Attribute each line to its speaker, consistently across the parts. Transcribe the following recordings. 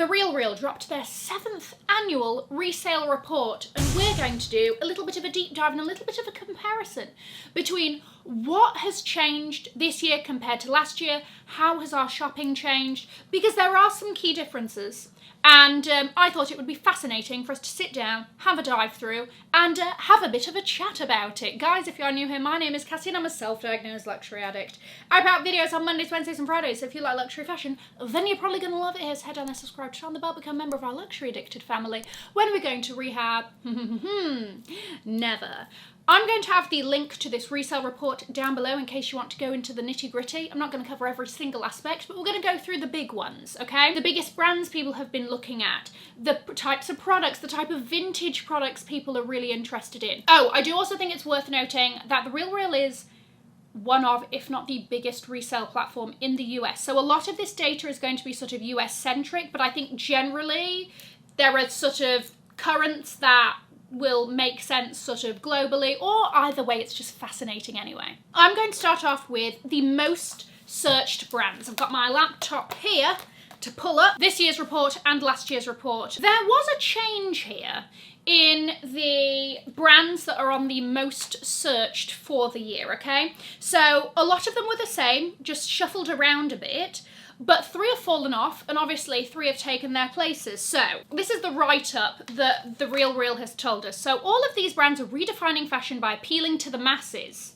Speaker 1: TheRealReal dropped their 7th annual resale report, and we're going to do a little bit of a deep dive and a little bit of a comparison between what has changed this year compared to last year, how has our shopping changed, because there are some key differences. And I thought it would be fascinating for us to sit down, have a dive through, and have a bit of a chat about it. Guys, if you are new here, my name is Cassie and I'm a self-diagnosed luxury addict. I put out videos on Mondays, Wednesdays and Fridays, so if you like luxury fashion, then you're probably going to love it here. So head down there, subscribe, turn on the bell, become a member of our luxury addicted family. When are we going to rehab? Never. I'm going to have the link to this resale report down below in case you want to go into the nitty gritty. I'm not going to cover every single aspect, but we're going to go through the big ones, okay? The biggest brands people have been looking at, the types of products, the type of vintage products people are really interested in. Oh, I do also think it's worth noting that TheRealReal is one of, if not the biggest resale platform in the US. So a lot of this data is going to be sort of US centric, but I think generally there are sort of currents that will make sense sort of globally, or either way, it's just fascinating anyway. I'm going to start off with the most searched brands. I've got my laptop here to pull up this year's report and last year's report. There was a change here in the brands that are on the most searched for the year, okay? So a lot of them were the same, just shuffled around a bit, but 3 have fallen off, and obviously 3 have taken their places. So this is the write-up that TheRealReal has told us. So all of these brands are redefining fashion by appealing to the masses.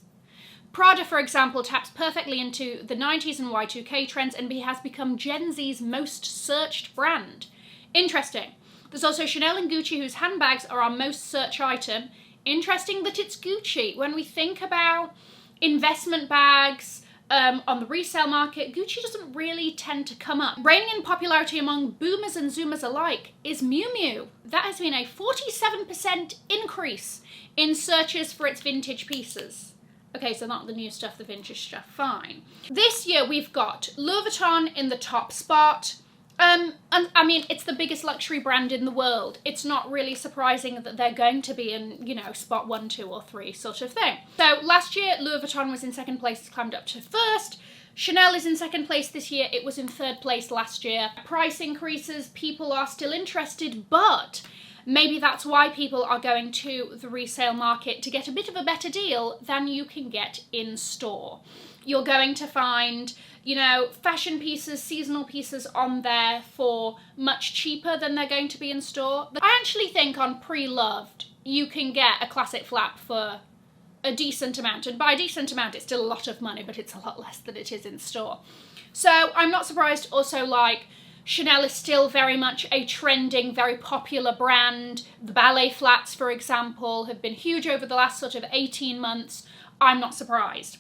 Speaker 1: Prada, for example, taps perfectly into the 90s and Y2K trends and has become Gen Z's most searched brand. Interesting. There's also Chanel and Gucci, whose handbags are our most searched item. Interesting that it's Gucci. When we think about investment bags, on the resale market, Gucci doesn't really tend to come up. Reigning in popularity among boomers and zoomers alike is Miu Miu. That has been a 47% increase in searches for its vintage pieces. Okay, so not the new stuff, the vintage stuff, fine. This year we've got Louis Vuitton in the top spot. And I mean, it's the biggest luxury brand in the world. It's not really surprising that they're going to be in, you know, spot 1, 2 or 3 sort of thing. So last year, Louis Vuitton was in 2nd place, it's climbed up to 1st. Chanel is in 2nd place this year, it was in 3rd place last year. Price increases, people are still interested, but maybe that's why people are going to the resale market to get a bit of a better deal than you can get in store. You're going to find, you know, fashion pieces, seasonal pieces on there for much cheaper than they're going to be in store. I actually think on Pre-Loved, you can get a classic flap for a decent amount. And by a decent amount, it's still a lot of money, but it's a lot less than it is in store. So I'm not surprised also, like, Chanel is still very much a trending, very popular brand. The ballet flats, for example, have been huge over the last sort of 18 months. I'm not surprised.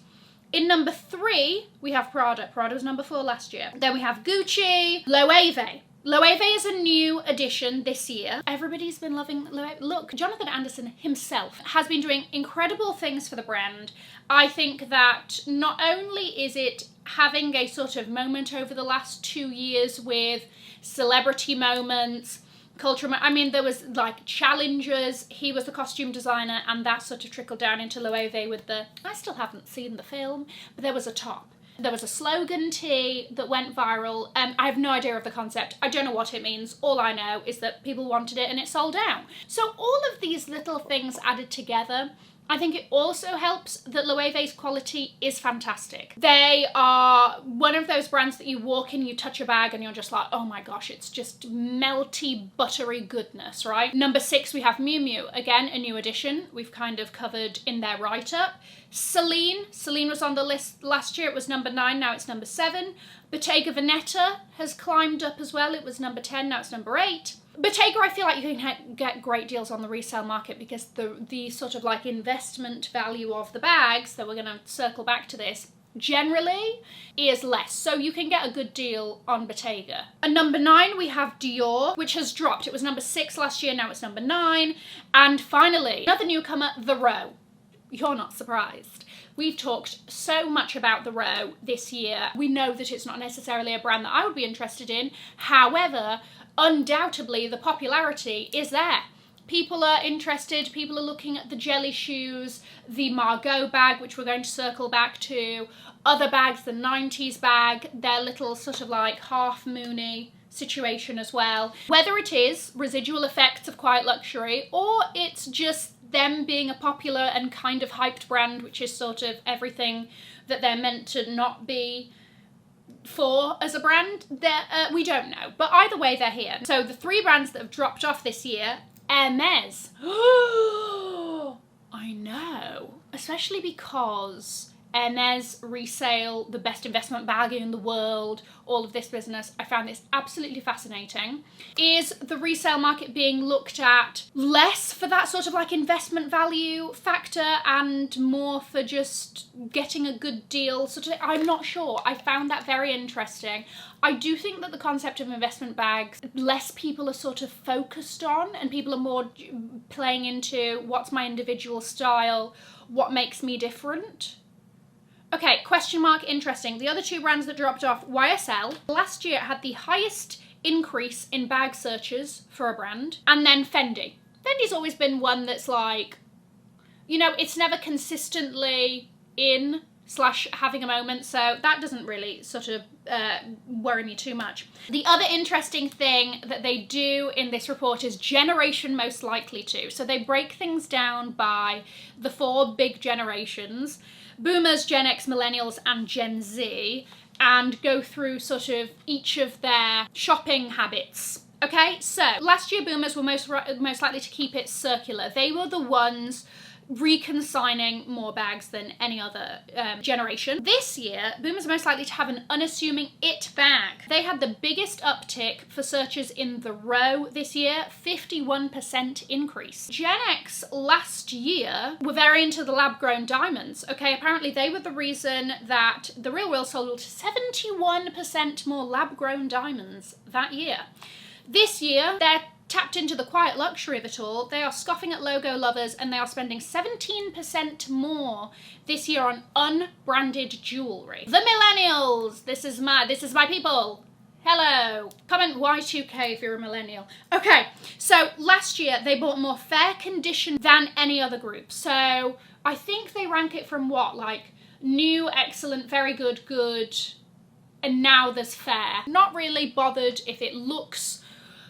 Speaker 1: In number 3, we have Prada. Prada was number 4 last year. Then we have Gucci, Loewe. Loewe is a new addition this year. Everybody's been loving Loewe. Look, Jonathan Anderson himself has been doing incredible things for the brand. I think that not only is it having a sort of moment over the last 2 years with celebrity moments, culture, I mean, there was like challenges, he was the costume designer, and that sort of trickled down into Loewe with the, I still haven't seen the film, but there was a top. There was a slogan tee that went viral. I have no idea of the concept. I don't know what it means. All I know is that people wanted it and it sold out. So all of these little things added together, I think it also helps that Loewe's quality is fantastic. They are one of those brands that you walk in, you touch a bag and you're just like, oh my gosh, it's just melty, buttery goodness, right? Number 6, we have Miu Miu. Again, a new addition. We've kind of covered in their write-up. Celine was on the list last year. It was number 9, now it's number 7. Bottega Veneta has climbed up as well. It was number 10, now it's number 8. Bottega, I feel like you can get great deals on the resale market because the sort of like investment value of the bags, so we're going to circle back to this, generally is less. So you can get a good deal on Bottega. At number 9, we have Dior, which has dropped. It was number 6 last year, now it's number 9. And finally, another newcomer, The Row. You're not surprised. We've talked so much about The Row this year. We know that it's not necessarily a brand that I would be interested in. However, undoubtedly the popularity is there. People are interested, people are looking at the jelly shoes, the Margot bag, which we're going to circle back to, other bags, the 90s bag, their little sort of like half moony situation as well. Whether it is residual effects of quiet luxury or it's just them being a popular and kind of hyped brand, which is sort of everything that they're meant to not be for as a brand, we don't know. But either way, they're here. So the 3 brands that have dropped off this year, Hermes. I know, especially because Hermes, Resale, the best investment bag in the world, all of this business, I found this absolutely fascinating. Is the resale market being looked at less for that sort of like investment value factor and more for just getting a good deal? Sort of, I'm not sure. I found that very interesting. I do think that the concept of investment bags, less people are sort of focused on, and people are more playing into what's my individual style, what makes me different. Okay, question mark, interesting. The other 2 brands that dropped off, YSL. Last year had the highest increase in bag searches for a brand. And then Fendi. Fendi's always been one that's like, you know, it's never consistently in / having a moment, so that doesn't really sort of worry me too much. The other interesting thing that they do in this report is generation most likely to. So they break things down by the 4 big generations: Boomers, Gen X, Millennials, and Gen Z, and go through sort of each of their shopping habits. Okay, so last year Boomers were most likely to keep it circular. They were the ones reconsigning more bags than any other generation. This year, Boomers are most likely to have an unassuming it bag. They had the biggest uptick for searches in the row this year, 51% increase. Gen X last year were very into the lab-grown diamonds. Okay, apparently they were the reason that TheRealReal sold 71% more lab-grown diamonds that year. This year, they're tapped into the quiet luxury of it all. They are scoffing at logo lovers, and they are spending 17% more this year on unbranded jewellery. The millennials! This is my people. Hello. Comment Y2K if you're a millennial. Okay, so last year they bought more fair condition than any other group. So I think they rank it from what, like new, excellent, very good, good, and now there's fair. Not really bothered if it looks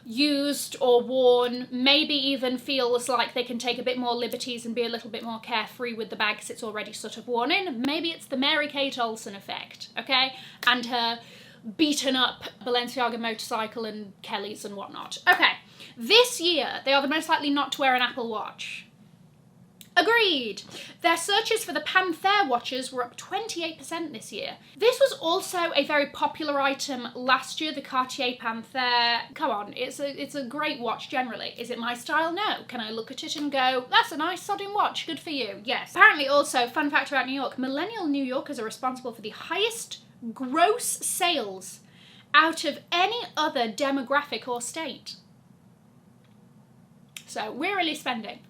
Speaker 1: used or worn, maybe even feels like they can take a bit more liberties and be a little bit more carefree with the bag because it's already sort of worn in. Maybe it's the Mary-Kate Olsen effect, okay? And her beaten up Balenciaga motorcycle and Kelly's and whatnot. Okay, this year they are the most likely not to wear an Apple Watch. Agreed. Their searches for the Panther watches were up 28% this year. This was also a very popular item last year, the Cartier Panther. Come on, it's a great watch generally. Is it my style? No. Can I look at it and go, that's a nice sodding watch, good for you? Yes. Apparently also, fun fact about New York, millennial New Yorkers are responsible for the highest gross sales out of any other demographic or state. So we're really spending.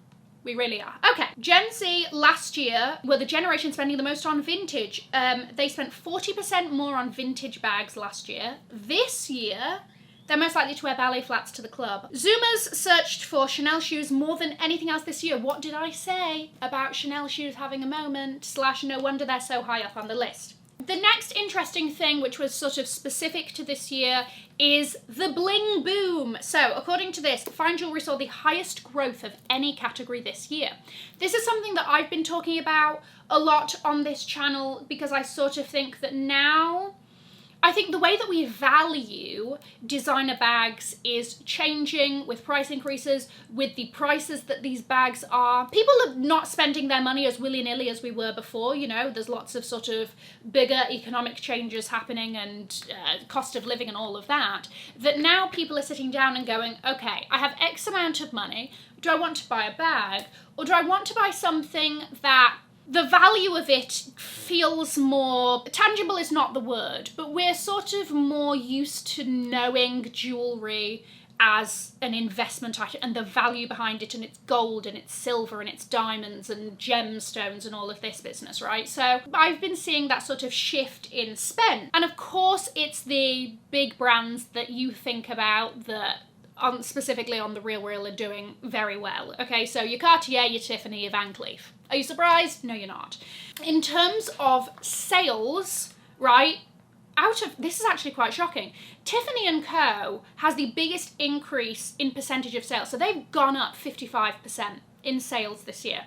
Speaker 1: We really are. Okay, Gen Z last year were the generation spending the most on vintage. They spent 40% more on vintage bags last year. This year, they're most likely to wear ballet flats to the club. Zoomers searched for Chanel shoes more than anything else this year. What did I say about Chanel shoes having a moment / no wonder they're so high up on the list? The next interesting thing, which was sort of specific to this year, is the bling boom. So, according to this, fine jewellery saw the highest growth of any category this year. This is something that I've been talking about a lot on this channel because I sort of think that now, I think the way that we value designer bags is changing with price increases, with the prices that these bags are. People are not spending their money as willy-nilly as we were before, you know, there's lots of sort of bigger economic changes happening and cost of living and all of that, that now people are sitting down and going, okay, I have X amount of money, do I want to buy a bag, or do I want to buy something that the value of it feels more tangible is not the word, but we're sort of more used to knowing jewellery as an investment item and the value behind it, and it's gold and it's silver and it's diamonds and gemstones and all of this business, right? So I've been seeing that sort of shift in spend. And of course it's the big brands that you think about that specifically on TheRealReal are doing very well. Okay, so your Cartier, your Tiffany, your Van Cleef. Are you surprised? No, you're not. In terms of sales, right, this is actually quite shocking. Tiffany & Co. has the biggest increase in percentage of sales. So they've gone up 55% in sales this year.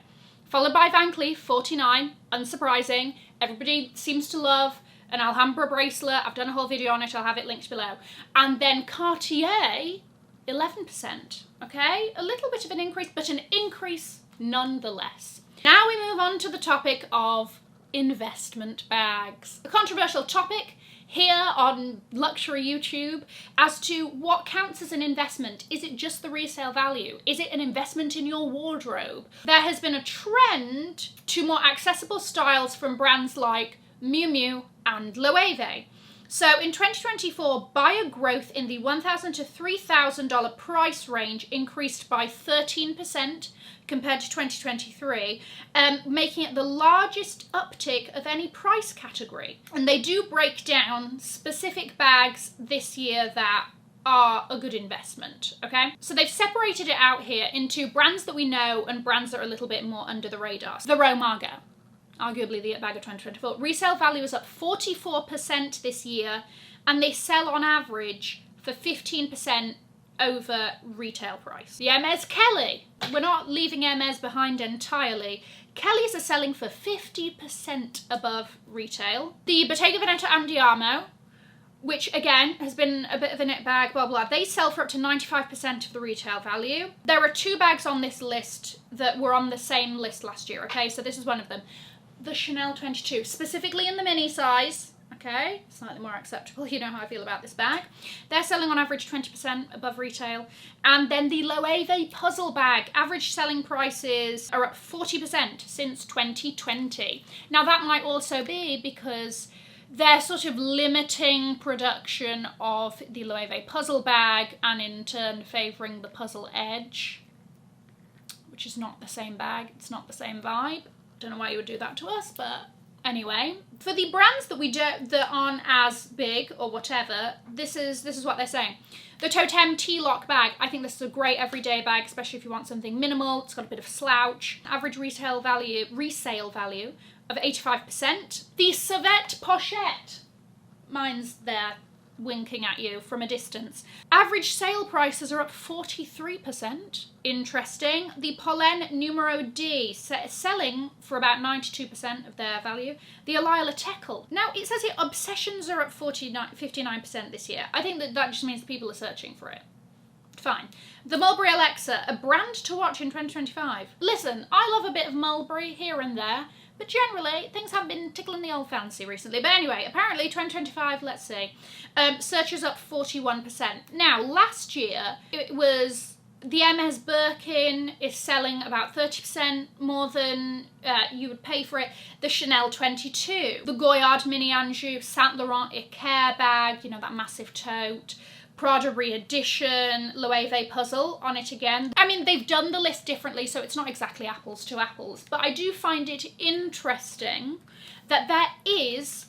Speaker 1: Followed by Van Cleef, 49, unsurprising. Everybody seems to love an Alhambra bracelet. I've done a whole video on it, I'll have it linked below. And then Cartier, 11%, okay? A little bit of an increase, but an increase nonetheless. Now we move on to the topic of investment bags. A controversial topic here on luxury YouTube as to what counts as an investment. Is it just the resale value? Is it an investment in your wardrobe? There has been a trend to more accessible styles from brands like Miu Miu and Loewe. So in 2024, buyer growth in the $1,000 to $3,000 price range increased by 13% compared to 2023, making it the largest uptick of any price category. And they do break down specific bags this year that are a good investment, okay? So they've separated it out here into brands that we know and brands that are a little bit more under the radar. So the Romaga, arguably the bag of 2024. Resale value is up 44% this year, and they sell on average for 15% over retail price. The Hermes Kelly, we're not leaving Hermes behind entirely. Kellys are selling for 50% above retail. The Bottega Veneta Andiamo, which again has been a bit of a knit bag, blah blah, they sell for up to 95% of the retail value. There are two bags on this list that were on the same list last year, okay, so this is one of them. The Chanel 22, specifically in the mini size, okay, slightly more acceptable, you know how I feel about this bag. They're selling on average 20% above retail. And then the Loewe puzzle bag, average selling prices are up 40% since 2020. Now that might also be because they're sort of limiting production of the Loewe puzzle bag and in turn favouring the puzzle edge, which is not the same bag, it's not the same vibe. Don't know why you would do that to us, but anyway. For the brands that aren't as big or whatever, this is what they're saying. The Totem T-Lock bag, I think this is a great everyday bag, especially if you want something minimal. It's got a bit of slouch. Average resale value of 85%. The Savette Pochette, mine's there winking at you from a distance. Average sale prices are up 43%. Interesting. The Pollen Numero D selling for about 92% of their value. The Alila Tekel. Now it says here Obsessions are up 59% this year. I think that just means people are searching for it. Fine. The Mulberry Alexa, a brand to watch in 2025. Listen, I love a bit of Mulberry here and there, but generally, things haven't been tickling the old fancy recently. But anyway, apparently 2025, let's see. Searches up 41%. Now, last year, it was the Hermes Birkin is selling about 30% more than you would pay for it. The Chanel 22. The Goyard Mini Anjou Saint Laurent Icare bag, you know, that massive tote. Prada Re-Edition, Loewe puzzle on it again. I mean, they've done the list differently, so it's not exactly apples to apples, but I do find it interesting that there is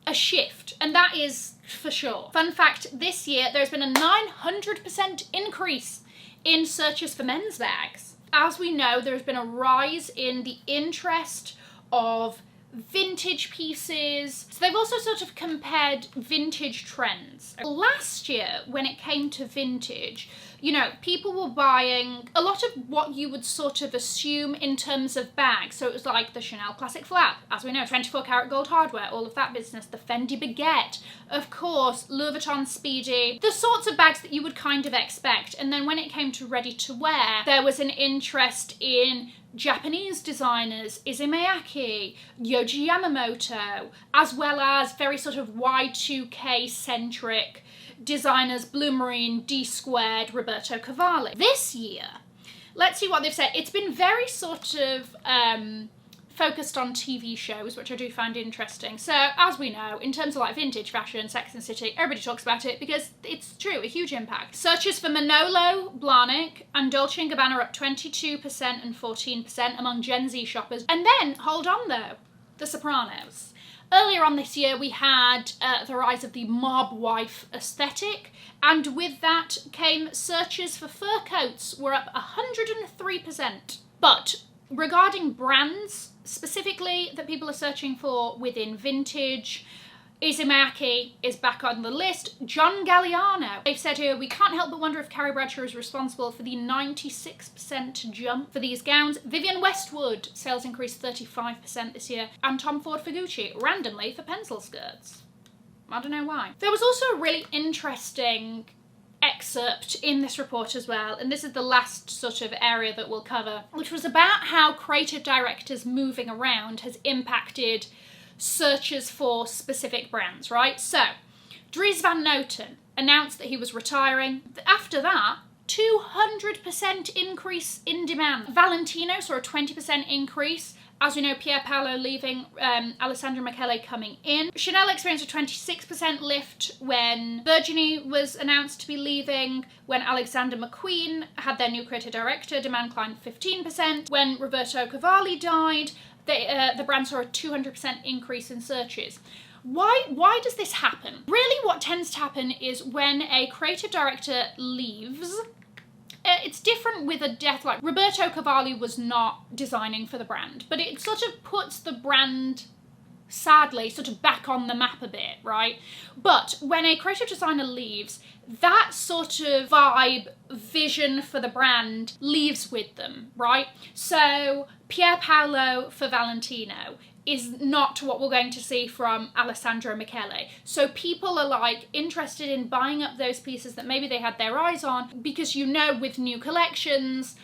Speaker 1: a shift, and that is for sure. Fun fact, this year there's been a 900% increase in searches for men's bags. As we know, there's been a rise in the interest of vintage pieces. So they've also sort of compared vintage trends. Last year, when it came to vintage, you know, people were buying a lot of what you would sort of assume in terms of bags. So it was like the Chanel Classic Flap, as we know, 24 karat gold hardware, all of that business, the Fendi Baguette, of course, Louis Vuitton Speedy, the sorts of bags that you would kind of expect. And then when it came to ready to wear, there was an interest in Japanese designers, Izumaki, Yohji Yamamoto, as well as very sort of Y2K centric designers, Blue Marine, D Squared, Roberto Cavalli. This year, let's see what they've said. It's been very sort of focused on TV shows, which I do find interesting. So, as we know, in terms of like vintage fashion, Sex and the City, everybody talks about it because it's true, a huge impact. Searches for Manolo Blahnik and Dolce & Gabbana are up 22% and 14% among Gen Z shoppers. And then, hold on though, The Sopranos. Earlier on this year, we had the rise of the mob wife aesthetic, and with that came searches for fur coats were up 103%. But regarding brands, specifically that people are searching for within vintage, Izumaki is back on the list. John Galliano. They've said here, we can't help but wonder if Carrie Bradshaw is responsible for the 96% jump for these gowns. Vivienne Westwood, sales increased 35% this year. And Tom Ford for Gucci, randomly for pencil skirts. I don't know why. There was also a really interesting excerpt in this report as well, and this is the last sort of area that we'll cover, which was about how creative directors moving around has impacted searches for specific brands, right? So, Dries Van Noten announced that he was retiring. After that, 200% increase in demand. Valentino saw a 20% increase. As we know, Pier Paolo leaving, Alessandro Michele coming in. Chanel experienced a 26% lift when Virginie was announced to be leaving. When Alexander McQueen had their new creative director, demand climbed 15%. When Roberto Cavalli died, the brand saw a 200% increase in searches. Why does this happen? Really what tends to happen is when a creative director leaves, it's different with a death. Like Roberto Cavalli was not designing for the brand, but it sort of puts the brand, sadly, sort of back on the map a bit, right? But when a creative designer leaves, that sort of vibe, vision for the brand leaves with them, right? So Pier Paolo for Valentino is not what we're going to see from Alessandro Michele. So people are like interested in buying up those pieces that maybe they had their eyes on, because you know with new collections,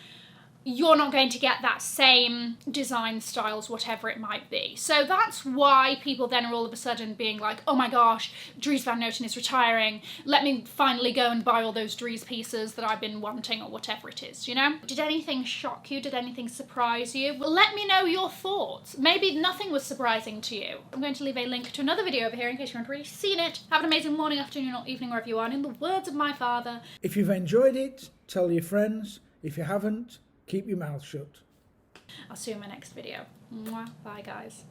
Speaker 1: you're not going to get that same design styles, whatever it might be. So that's why people then are all of a sudden being like, oh my gosh, Dries Van Noten is retiring. Let me finally go and buy all those Dries pieces that I've been wanting, or whatever it is, you know? Did anything shock you? Did anything surprise you? Well, let me know your thoughts. Maybe nothing was surprising to you. I'm going to leave a link to another video over here in case you haven't already seen it. Have an amazing morning, afternoon, or evening, wherever you are. And in the words of my father,
Speaker 2: if you've enjoyed it, tell your friends. If you haven't, keep your mouth shut.
Speaker 1: I'll see you in my next video. Mwah. Bye, guys.